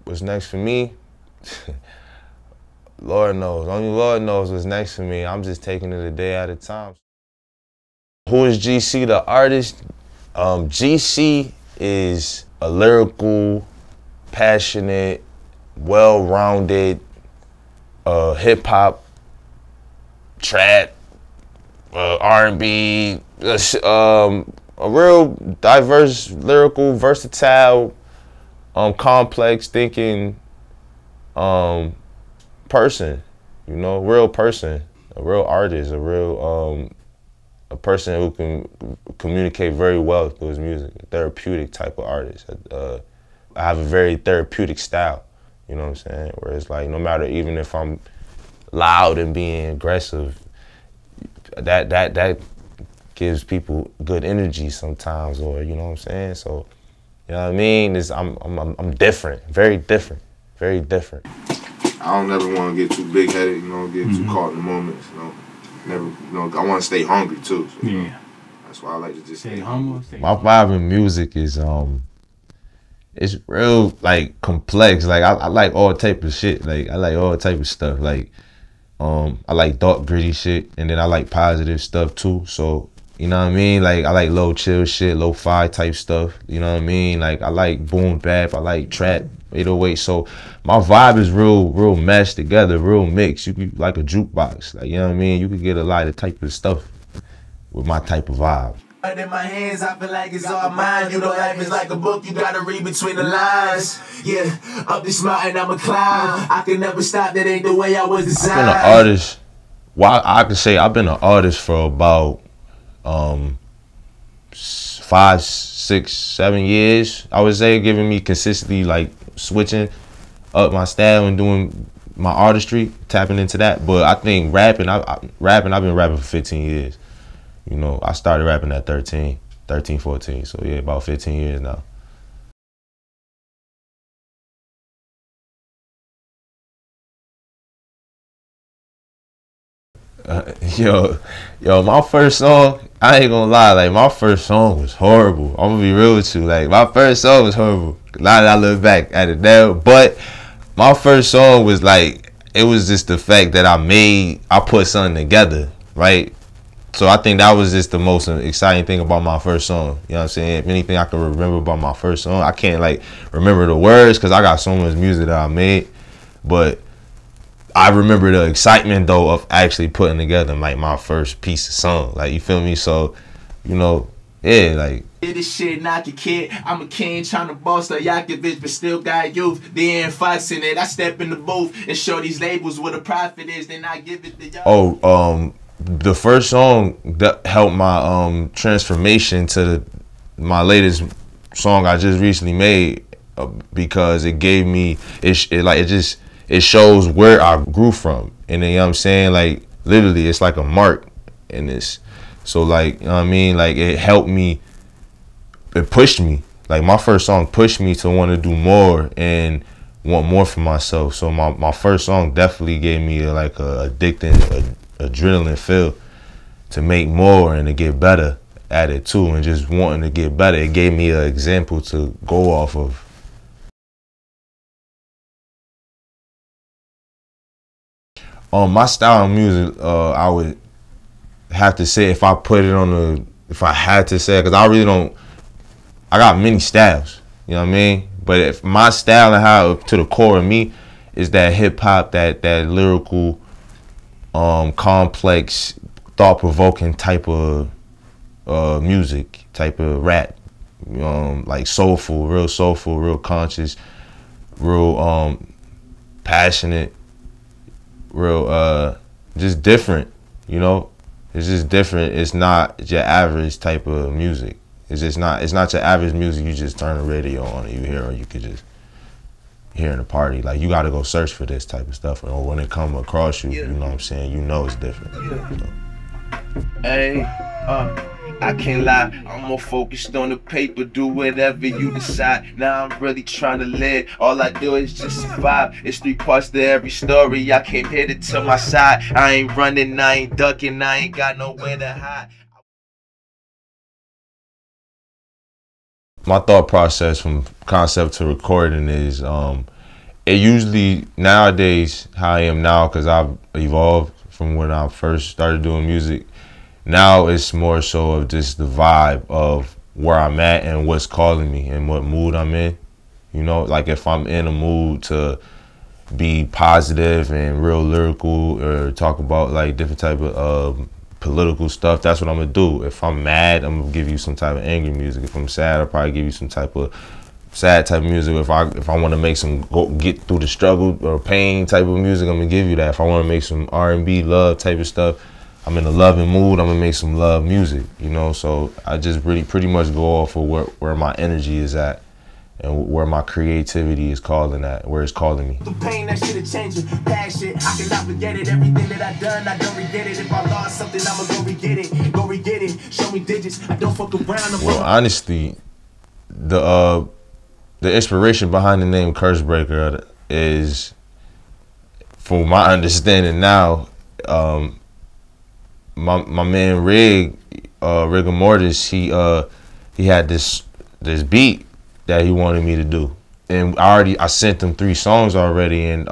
What's next for me? Lord knows. Only Lord knows what's next for me. I'm just taking it a day at a time. Who is GC, the artist? GC is a lyrical, passionate, well-rounded hip-hop, trap, R&B, a real diverse, lyrical, versatile, complex thinking person, you know, real person, a real artist, a person who can communicate very well through his music, a therapeutic type of artist. I have a very therapeutic style, you know what I'm saying? Where it's like, no matter, even if I'm loud and being aggressive, that gives people good energy sometimes, or you know what I'm saying? So, you know what I mean? I'm different, very different, very different. I don't ever want to get too big-headed, you know, get too caught in the moments, you know. Never, you know, I want to stay hungry too. So, you know, that's why I like to just stay humble. My vibe in music is it's real like complex. Like I like all type of shit. Like I like all type of stuff. Like I like dark gritty shit, and then I like positive stuff too. So you know what I mean? Like I like low chill shit, lo-fi type stuff. You know what I mean? Like I like boom bap, I like trap, 808. So my vibe is real meshed together, real mixed. You could like a jukebox. Like you know what I mean? You could get a lot of type of stuff with my type of vibe. In my hands, I feel like it's all mine. You know, life is like a book, you gotta read between the lines. Yeah, up this mountain, I'ma climb. I can never stop, that ain't the way I was designed. I've been an artist, well, I can say I've been an artist for about 5, 6, 7 years. I would say, giving me consistently like switching up my style and doing my artistry, tapping into that. But I think rapping, I've been rapping for 15 years. You know, I started rapping at 13, 14. So yeah, about 15 years now. Yo, my first song, I ain't gonna lie, like my first song was horrible. I'm gonna be real with you. Like my first song was horrible. Now that I look back at it now, but my first song was like, it was just the fact that I put something together, right? So I think that was just the most exciting thing about my first song. You know what I'm saying? If anything I can remember about my first song, I can't like remember the words because I got so much music that I made. But I remember the excitement though of actually putting together like my first piece of song. Like, you feel me? So, you know, yeah, like. This shit knock a kid. I'm a king trying to boss like Yakovich, but still got youth. They ain't fussing it. I step in the booth and show these labels what a profit is. Then I give it to y'all. The first song that helped my transformation to my latest song I just recently made, because it gave me it shows where I grew from, and then, you know what I'm saying, like literally it's like a mark in this. So like, you know what I mean, like it helped me, it pushed me. Like my first song pushed me to want to do more and want more for myself. So my first song definitely gave me like a addicting adrenaline feel to make more and to get better at it too, and just wanting to get better. It gave me an example to go off of. My style of music, I would have to say, if I had to say, because I really don't, I got many styles, you know what I mean? But if my style and how to the core of me is that hip hop, that lyrical, complex, thought-provoking type of music, type of rap, like soulful, real conscious, real passionate, real just different, you know? It's just different. It's not your average type of music. It's not your average music you just turn the radio on and you hear, or you could just hear in a party. Like, you gotta go search for this type of stuff, or when it come across you, you know what I'm saying, you know it's different. Hey, I can't lie, I'm more focused on the paper, do whatever you decide. Now I'm really trying to live, all I do is just survive. It's 3 parts to every story, I can't hit it to my side. I ain't running, I ain't ducking, I ain't got nowhere to hide. My thought process from concept to recording is, it usually, nowadays, how I am now, because I've evolved from when I first started doing music, now it's more so of just the vibe of where I'm at and what's calling me and what mood I'm in. You know, like if I'm in a mood to be positive and real lyrical or talk about like different type of political stuff, that's what I'm gonna do. If I'm mad, I'm gonna give you some type of angry music. If I'm sad, I'll probably give you some type of sad type of music. If I want to make some get through the struggle or pain type of music, I'm gonna give you that. If I want to make some R&B love type of stuff, I'm in a loving mood, I'm gonna make some love music, you know. So I just really pretty much go off of where my energy is at and where my creativity is calling at, where it's calling me. The pain, that shit is changing. Passion, I cannot forget it. Everything that I done, I don't regret it. If I lost something, I'ma go re-get it. Go re-get it. Show me digits. I don't fuck around. Well, honestly, the inspiration behind the name Cursebreaker is, from my understanding now, my man Rigor Mortis, he had this beat that he wanted me to do, and I sent him 3 songs already, and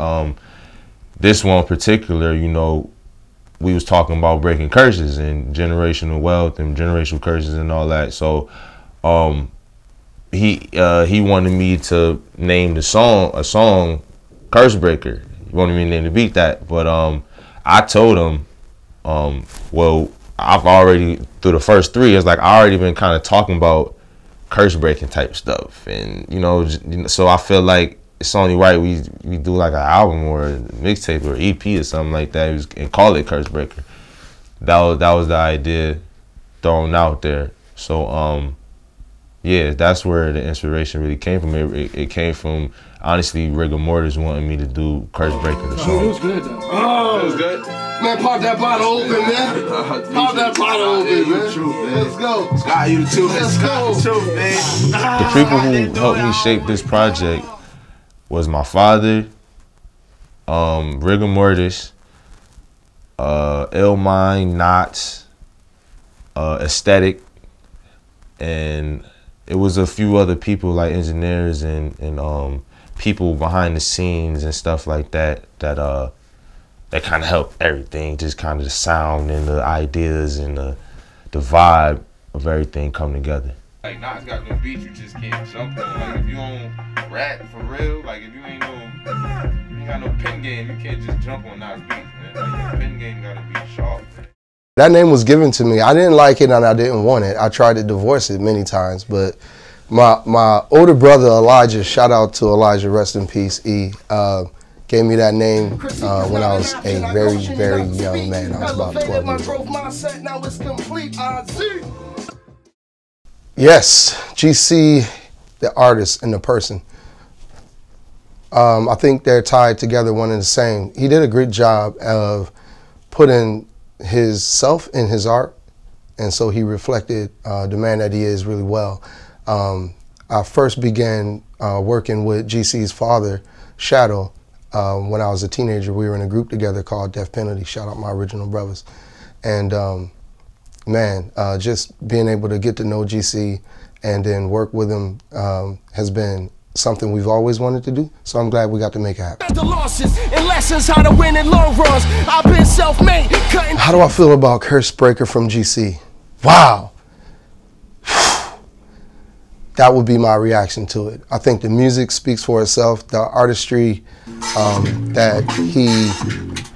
this one in particular, you know, we was talking about breaking curses and generational wealth and generational curses and all that. So he wanted me to name a song Cursebreaker. He wanted me to name the beat that, but I told him, well, I've already, through the first 3, it's like I already been kind of talking about curse breaking type stuff, and you know, so I feel like it's only right we do like an album or a mixtape or EP or something like that and call it Curse Breaker. That was the idea thrown out there. So yeah, that's where the inspiration really came from. It came from, honestly, Rigor Mortis wanting me to do Curse Breaker, the song. It was good though. Oh, it was good. Man, pop that bottle open, man. Pop that bottle open, man. Let's go. Scott, you too. Let's go. Man. The people who helped me shape this project was my father, Rigor Mortis, Illmind, Knots, Aesthetic, and it was a few other people like engineers and people behind the scenes and stuff like that that kind of helped everything, just kind of the sound and the ideas and the vibe of everything come together. Like, Nas got no beat, you just can't jump on. Like, if you don't rap for real, like, if you ain't got no pen game, you can't just jump on Nas beats, man. Like, your pen game gotta be sharp, man. That name was given to me. I didn't like it and I didn't want it. I tried to divorce it many times, but my older brother, Elijah, shout out to Elijah, rest in peace, E, gave me that name when I was a very, very young man. I was about 12 years old. Yes, GC, the artist and the person. I think they're tied together, one and the same. He did a great job of putting his self in his art, and so he reflected the man that he is really well. I first began working with GC's father, Shadow, when I was a teenager. We were in a group together called Death Penalty. Shout out my original brothers. And man, just being able to get to know GC and then work with him has been something we've always wanted to do. So I'm glad we got to make it happen. The losses and lessons how to win in long runs. I've been self-made. How do I feel about Cursebreaker from GC? Wow. That would be my reaction to it. I think the music speaks for itself. The artistry that he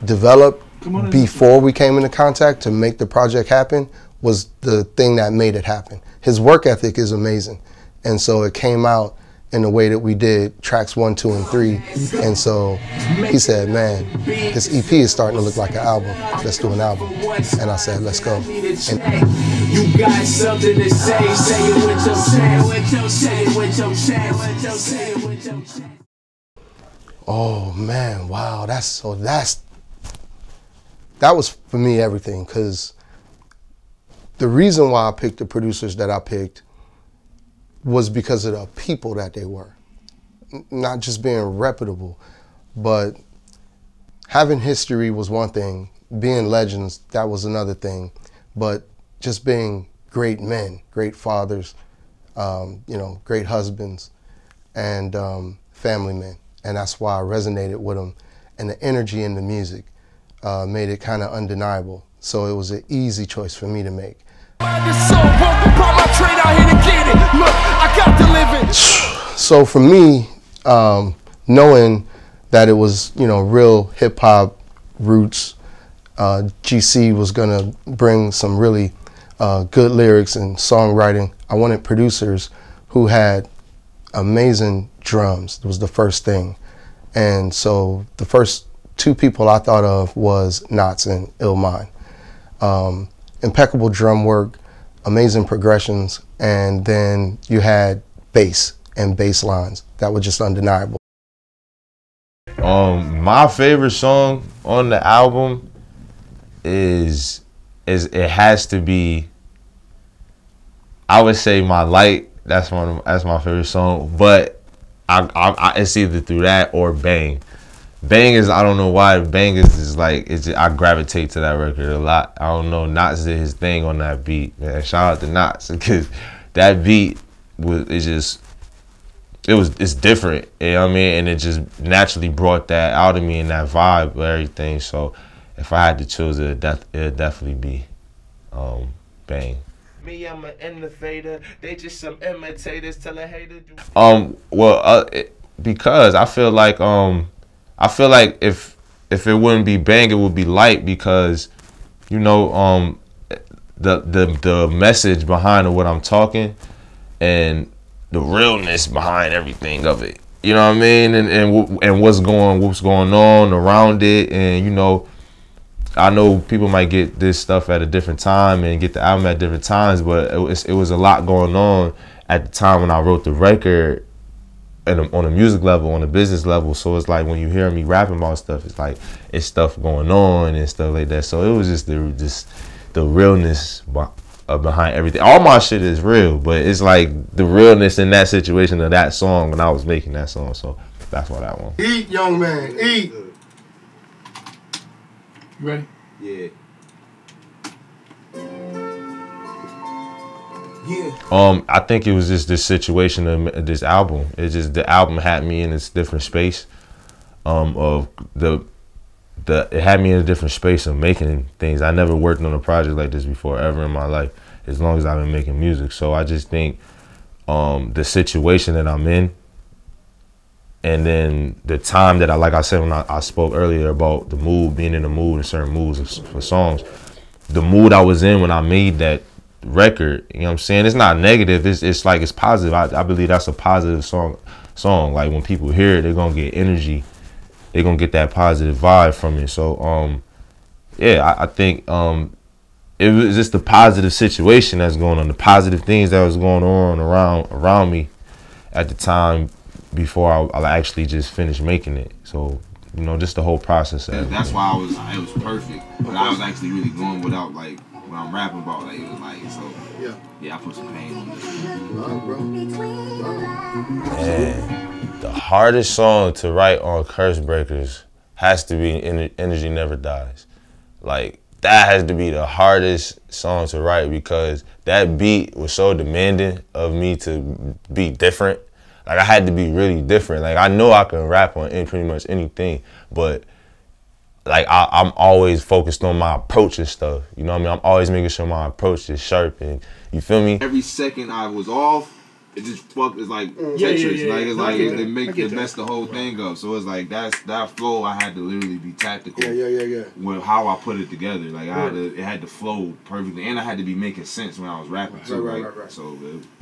developed before we came into contact to make the project happen was the thing that made it happen. His work ethic is amazing. And so it came out in the way that we did tracks 1, 2, and 3. And so he said, man, this EP is starting to look like an album. Let's do an album. And I said, let's go. You got something to say it with your say it with your say it with your. Oh man, wow, that was for me everything, because the reason why I picked the producers that I picked was because of the people that they were. Not just being reputable, but having history was one thing, being legends, that was another thing, but just being great men, great fathers, you know, great husbands, and family men. and that's why I resonated with him. And the energy in the music made it kind of undeniable. So it was an easy choice for me to make. So for me, knowing that it was, you know, real hip hop roots, GC was gonna bring some really good lyrics and songwriting. I wanted producers who had amazing drums. It was the first thing. And so the first two people I thought of was Nottz and Illmind. Impeccable drum work, amazing progressions, and then you had bass and bass lines that were just undeniable. My favorite song on the album is it has to be, I would say, My Light. That's my favorite song, but I it's either through that or Bang. Bang is, I don't know why, Bang is like, I gravitate to that record a lot. I don't know, Nottz did his thing on that beat, man. Shout out to Nottz, because that beat it's different, you know what I mean? And it just naturally brought that out of me and that vibe of everything. So if I had to choose, it'd definitely be Bang. Me, I'm an innovator. They just some imitators. Tell a hater do. Because I feel like if it wouldn't be Bang, it would be Light, because, you know, the message behind what I'm talking and the realness behind everything of it. You know what I mean? And what's going on around it. And, you know, I know people might get this stuff at a different time and get the album at different times, but it was a lot going on at the time when I wrote the record, and on a music level, on a business level. So it's like when you hear me rapping about stuff, it's like it's stuff going on and stuff like that. So it was just the realness behind everything. All my shit is real, but it's like the realness in that situation of that song when I was making that song. So that's why that one. Eat, young man, eat. You ready? Yeah. I think it was just this situation of this album. It's just the album had me in this different space. It had me in a different space of making things. I never worked on a project like this before ever in my life, as long as I've been making music. So I just think the situation that I'm in, and then the time that like I said when I spoke earlier about the mood, being in the mood and certain moods for songs, the mood I was in when I made that record, you know what I'm saying? It's not negative, it's like it's positive. I believe that's a positive song. Like when people hear it, they're gonna get energy, they're gonna get that positive vibe from it. So yeah, I think it was just the positive situation that's going on, the positive things that was going on around me at the time before I actually just finished making it. So, you know, just the whole process. That's why it was perfect. But I was actually really going without, like, what I'm rapping about. Like, it was like, so, yeah, I put some pain on this. And the hardest song to write on Curse Breakers has to be Energy Never Dies. Like, that has to be the hardest song to write, because that beat was so demanding of me to be different. Like, I had to be really different. Like, I know I can rap on pretty much anything, but like I'm always focused on my approach and stuff. You know what I mean? I'm always making sure my approach is sharp, and you feel me? Every second I was off, it just fucked. It's like Tetris. Like it's like it messed the whole thing up. So it's like that flow. I had to literally be tactical. With how I put it together. Like it had to flow perfectly, and I had to be making sense when I was rapping too. Right. So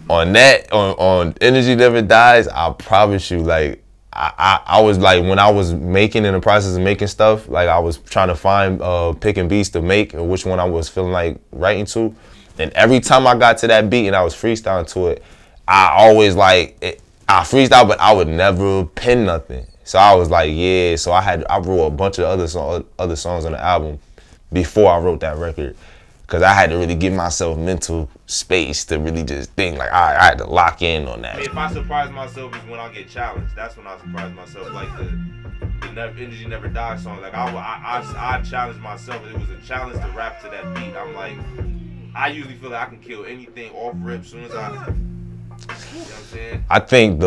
on that, on Energy Never Dies, I promise you, like I was like, when I was making, in the process of making stuff, like I was trying to find picking beats to make, or which one I was feeling like writing to, and every time I got to that beat and I was freestyling to it, I always I freestyle, but I would never pen nothing. So I was like, yeah. So I wrote a bunch of other songs on the album before I wrote that record, because I had to really give myself mental space to really just think. Like I had to lock in on that. I mean, if I surprise myself is when I get challenged. That's when I surprise myself. Like the Energy Never Dies song. Like I challenged myself. It was a challenge to rap to that beat. I'm like, I usually feel like I can kill anything off rip as soon as I. You know what I'm saying? I think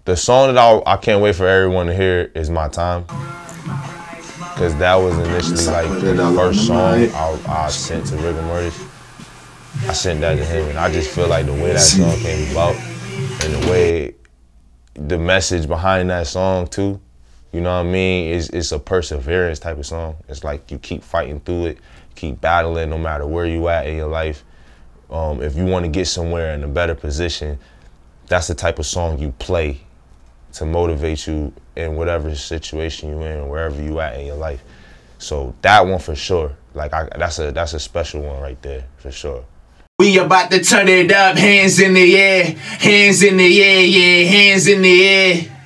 The song that I can't wait for everyone to hear is My Time. Because that was initially like the first song I sent to Rigor Mortis. I sent that to him, and I just feel like the way that song came about and the way the message behind that song too, you know what I mean, it's a perseverance type of song. It's like you keep fighting through it, keep battling no matter where you at in your life. If you want to get somewhere in a better position, that's the type of song you play to motivate you in whatever situation you in, wherever you at in your life. So that one for sure. Like that's a special one right there for sure. We about to turn it up, hands in the air, hands in the air, yeah, hands in the air.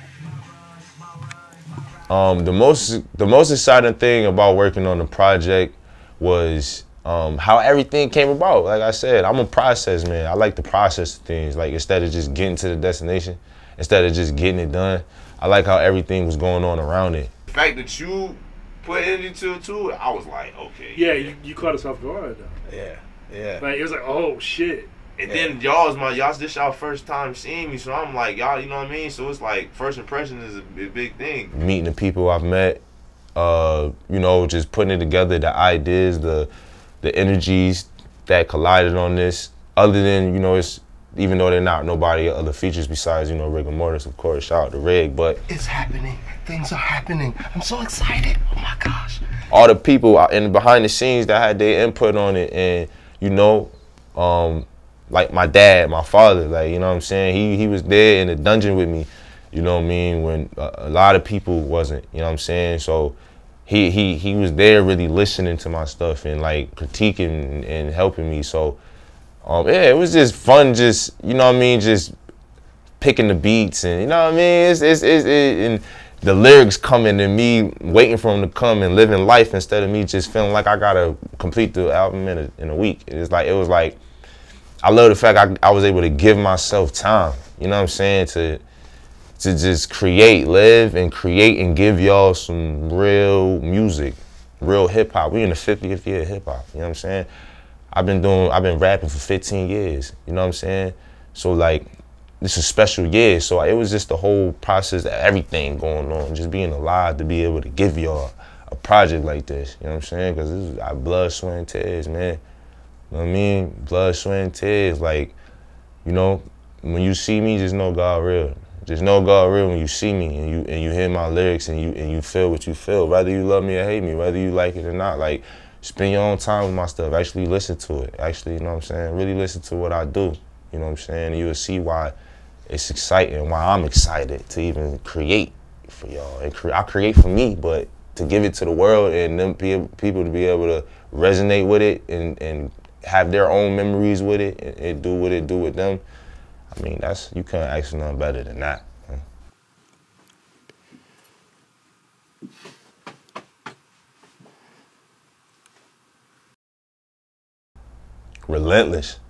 The most exciting thing about working on the project was how everything came about. Like I said, I'm a process man. I like to process things. Like instead of just getting to the destination, instead of just getting it done, I like how everything was going on around it. The fact that you put energy to it too, I was like, okay. Yeah, you caught us off guard though. Yeah. Yeah. Like it was like, oh shit. And then this y'all first time seeing me, so I'm like, y'all, you know what I mean? So it's like first impression is a big thing. Meeting the people I've met, you know, just putting it together, the ideas, the energies that collided on this. Other than, you know, it's even though they're not nobody other features besides, you know, Rigor Mortis, of course, shout out to Rig, but it's happening. Things are happening. I'm so excited. Oh my gosh. All the people in behind the scenes that had their input on it, and you know, like my dad, my father, like, you know what I'm saying? He was there in the dungeon with me, you know what I mean, when a lot of people wasn't, you know what I'm saying? So he was there really listening to my stuff and like critiquing and helping me. So yeah, it was just fun, just, you know what I mean, just picking the beats and, you know what I mean? And the lyrics coming and me waiting for them to come and living life instead of me just feeling like I gotta complete the album in a week. It was like, I love the fact I was able to give myself time, you know what I'm saying, to just live and give y'all some real music, real hip hop. We in the 50th year of hip hop, you know what I'm saying? I've been rapping for 15 years, you know what I'm saying? So like, this is a special year, so it was just the whole process of everything going on, just being alive to be able to give y'all a project like this, you know what I'm saying? Because this is our blood, sweat, and tears, man. You know what I mean? Blood, sweat, and tears. Like, you know, when you see me, just know God real. Just know God real when you see me and you hear my lyrics and you feel what you feel. Whether you love me or hate me, whether you like it or not, like, spend your own time with my stuff. Actually listen to it. Actually, you know what I'm saying? Really listen to what I do. You know what I'm saying? And you will see why it's exciting, why I'm excited to even create for y'all. I create for me, but to give it to the world and them people to be able to resonate with it and have their own memories with it and do what it do with them, I mean, you couldn't ask for nothing better than that. Relentless.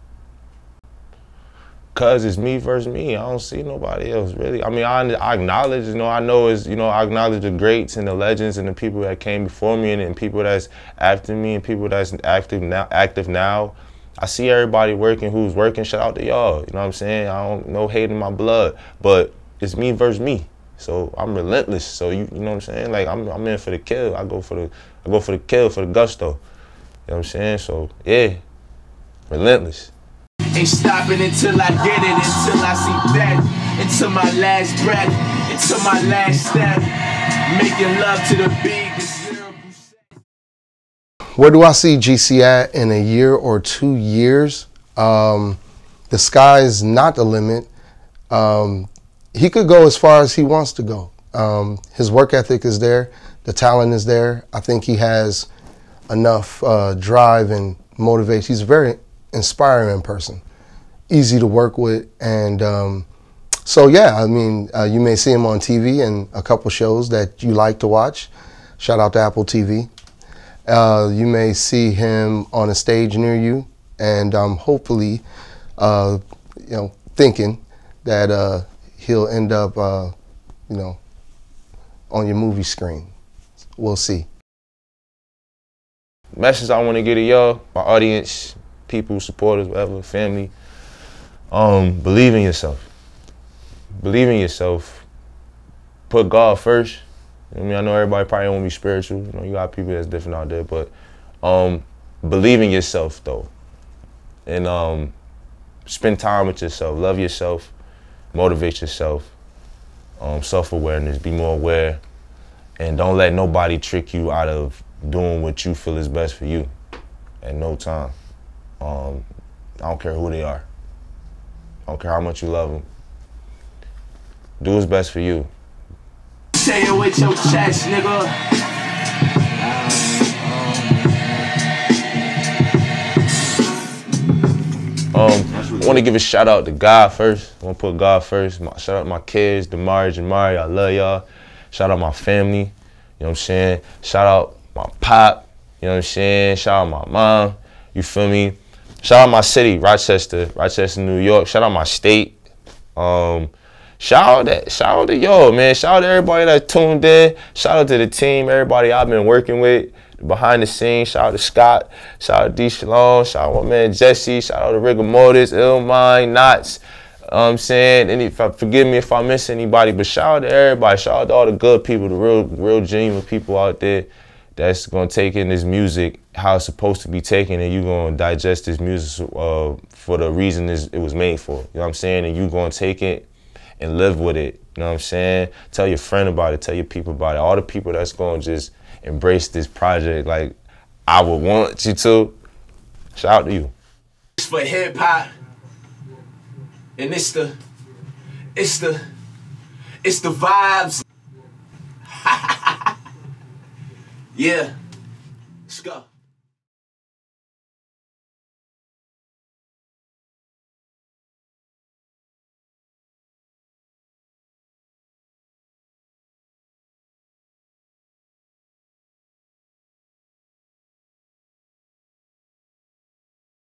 Cause it's me versus me. I don't see nobody else really. I mean, I acknowledge, you know, I acknowledge the greats and the legends and the people that came before me and people that's after me and people that's active now. I see everybody working who's working. Shout out to y'all. You know what I'm saying? I don't no hate in my blood, but it's me versus me. So I'm relentless. So you know what I'm saying? Like I'm in for the kill. I go for the kill, for the gusto. You know what I'm saying? So yeah, relentless. Ain't stopping until I get it, until I see death, until my last breath, until my last step. Making love to the beat. Where do I see GC at in a year or 2 years? The sky's not the limit. He could go as far as he wants to go. His work ethic is there. The talent is there. I think he has enough drive and motivation. He's a very inspiring person, easy to work with. And so, yeah, I mean, you may see him on TV and a couple shows that you like to watch. Shout out to Apple TV. You may see him on a stage near you, and I'm hopefully, you know, thinking that he'll end up, you know, on your movie screen. We'll see. Message I want to get to y'all, my audience, people, supporters, whatever, family. Believe in yourself. believe in yourself. Put God first. I mean, I know everybody probably don't want to be spiritual. You know, you got people that's different out there, but believe in yourself though, and spend time with yourself. Love yourself. Motivate yourself. Self-awareness. Be more aware, and don't let nobody trick you out of doing what you feel is best for you. At no time. I don't care who they are. I don't care how much you love them. Do what's best for you. Say it with your chest, nigga. I want to give a shout out to God first. I want to put God first. Shout out my kids, Damari and Mari. I love y'all. Shout out my family. You know what I'm saying? Shout out my pop. You know what I'm saying? Shout out my mom. You feel me? Shout out my city, Rochester, New York. Shout out my state. Shout out to y'all, man. Shout out to everybody that tuned in. Shout out to the team, everybody I've been working with behind the scenes. Shout out to Scott. Shout out to D. Shalom. Shout out to my man Jesse. Shout out to Rigor Mortis, Illmind, Knots. I'm saying, forgive me if I miss anybody, but shout out to everybody. Shout out to all the good people, the real genuine people out there that's gonna take in this music how it's supposed to be taken, and you gonna digest this music for the reason it was made for. You know what I'm saying? And you gonna take it and live with it. You know what I'm saying? Tell your friend about it. Tell your people about it. All the people that's gonna just embrace this project like I would want you to. Shout out to you. It's for hip hop, and it's the vibes. Yeah, let's go.